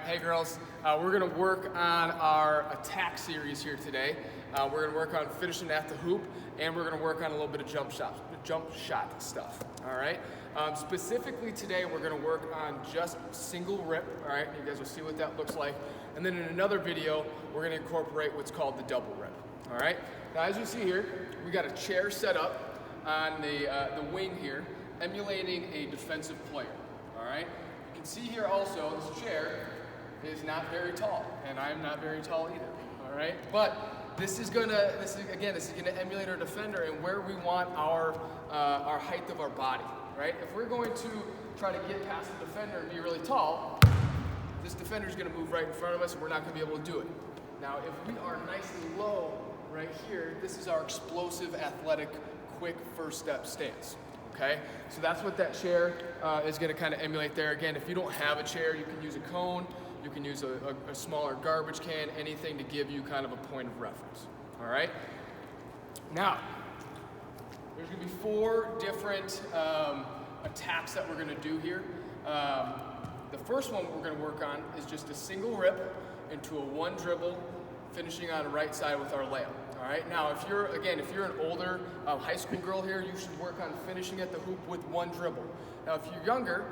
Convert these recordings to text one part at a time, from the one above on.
Hey girls, we're going to work on our attack series here today. We're going to work on finishing at the hoop, and we're going to work on a little bit of jump shot stuff. All right. Specifically today, we're going to work on just single rip. All right. You guys will see what that looks like. And then in another video, we're going to incorporate what's called the double rip. All right. Now, as you see here, we got a chair set up on the wing here, emulating a defensive player. All right. You can see here also, this chair is not very tall, and I'm not very tall either. All right. But this is gonna emulate our defender and where we want our height of our body, right? If we're going to try to get past the defender and be really tall, this defender is gonna move right in front of us, and we're not gonna be able to do it. Now, if we are nice and low right here, this is our explosive, athletic, quick first step stance. Okay, so that's what that chair is going to kind of emulate there. Again, if you don't have a chair, you can use a cone, you can use a smaller garbage can, anything to give you kind of a point of reference. All right. Now, there's going to be 4 different attacks that we're going to do here. The first one we're going to work on is just a single rip into a one dribble, finishing on the right side with our layup. All right. Now, if you're an older high school girl here, you should work on finishing at the hoop with one dribble. Now, if you're younger,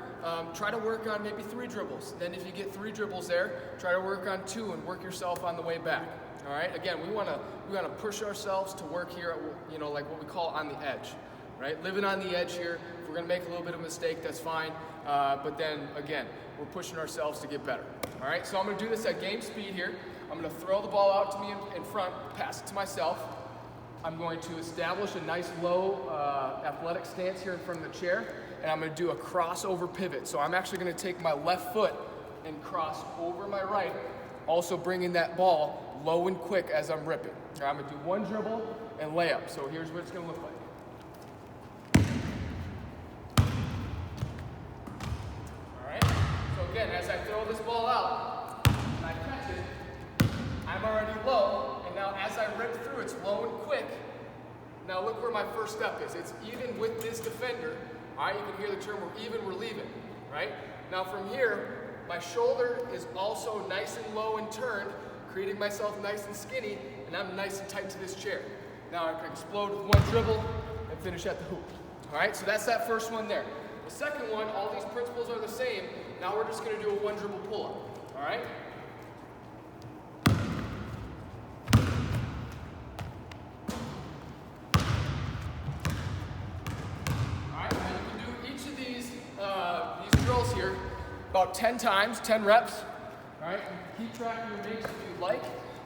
try to work on maybe 3 dribbles. Then, if you get 3 dribbles there, try to work on 2 and work yourself on the way back. All right. Again, we want to push ourselves to work here at, like what we call on the edge, right? Living on the edge here. If we're going to make a little bit of a mistake, that's fine. But then again, we're pushing ourselves to get better. All right. So I'm going to do this at game speed here. I'm going to throw the ball out to me in front, pass it to myself. I'm going to establish a nice low athletic stance here in front of the chair, and I'm going to do a crossover pivot. So I'm actually going to take my left foot and cross over my right, also bringing that ball low and quick as I'm ripping. Now, I'm going to do one dribble and layup. So here's what it's going to look like. All right. So again, as I throw this ball out, and I catch it, I'm already low, and now as I rip through, it's low and quick. Now look where my first step is. It's even with this defender. All right, you can hear the term, we're leaving, right? Now from here, my shoulder is also nice and low and turned, creating myself nice and skinny, and I'm nice and tight to this chair. Now I can explode with one dribble and finish at the hoop. All right, so that's that first one there. The second one, all these principles are the same. Now we're just gonna do a one dribble pull-up, all right? Here about 10 times, 10 reps. All right, keep track of your makes if you'd like.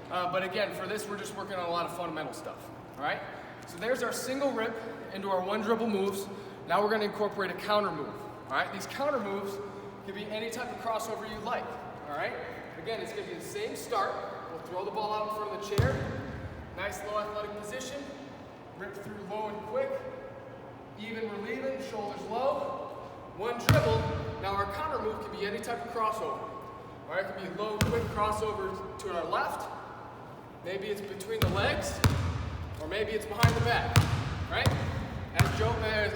But again, for this, we're just working on a lot of fundamental stuff. All right, so there's our single rip into our one dribble moves. Now we're going to incorporate a counter move. All right, these counter moves can be any type of crossover you like. All right, again, it's going to be the same start. We'll throw the ball out in front of the chair. Nice low athletic position. Rip through low and quick. Even relieving, shoulders low. One dribble. Now our counter move can be any type of crossover. All right, it can be low, quick crossover to our left. Maybe it's between the legs, or maybe it's behind the back. Right?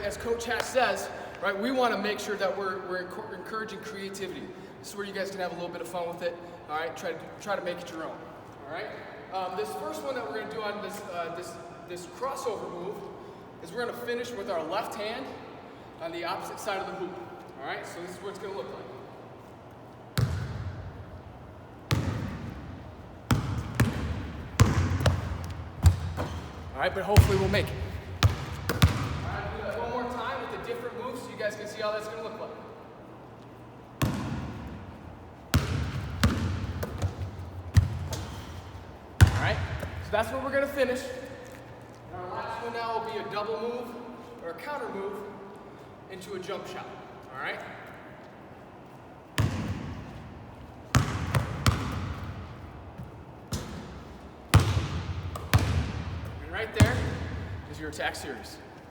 As Coach Hass says, right, we want to make sure that we're encouraging creativity. This is where you guys can have a little bit of fun with it. All right, try to make it your own. All right. This first one that we're going to do on this crossover move is we're going to finish with our left hand on the opposite side of the hoop. All right, so this is what it's going to look like. All right, but hopefully we'll make it. All right, do that one more time with a different move so you guys can see how that's going to look like. All right, so that's what we're going to finish. And our last one now will be a double move or a counter move into a jump shot. All right? And right there is your attack series.